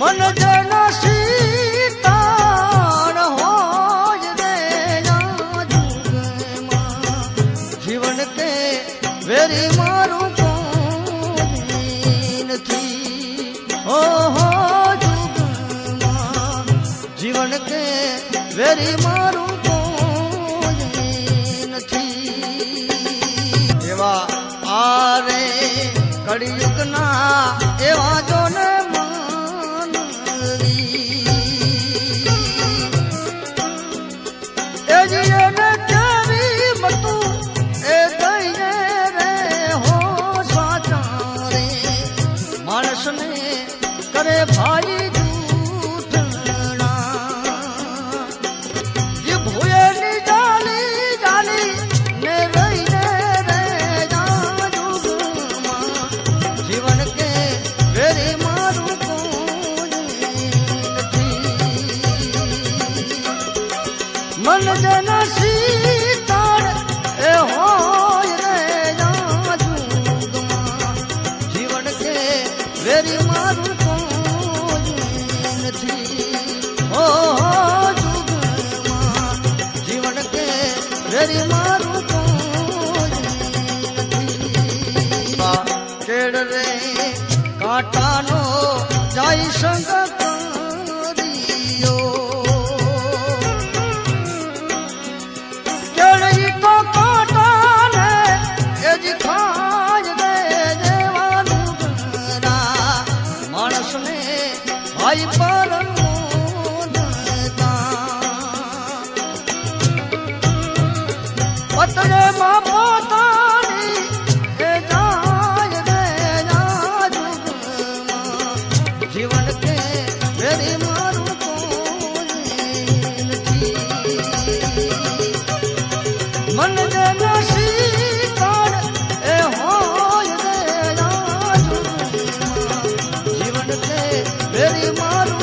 मन जना सीताण होय रे जीवन के वेरी मारू थी हो जीवन के वेरी मारू थी एवा आरे कड़ियुग ना एवा जो ने करे भाई झूठना ये भूये नी जाली जाली ने रही रे जुगमा जीवन के वेरी मारू थी मन जना सीतार ए होय रे जुगमा जीवन के वेरी मारू हो जुगमा जीवन के वेरी मारू केड़ रे काटा नो जाई संग करियो केड़ी तो काटा ने एज खाज दे देवानु गरा मानस ने भाई पर पतरे मां पोतानी ए जाय रे जुगमा जीवन के वेरी मारू थी मन जना सीतार ए होय रे जुगमा जीवन के वेरी मारू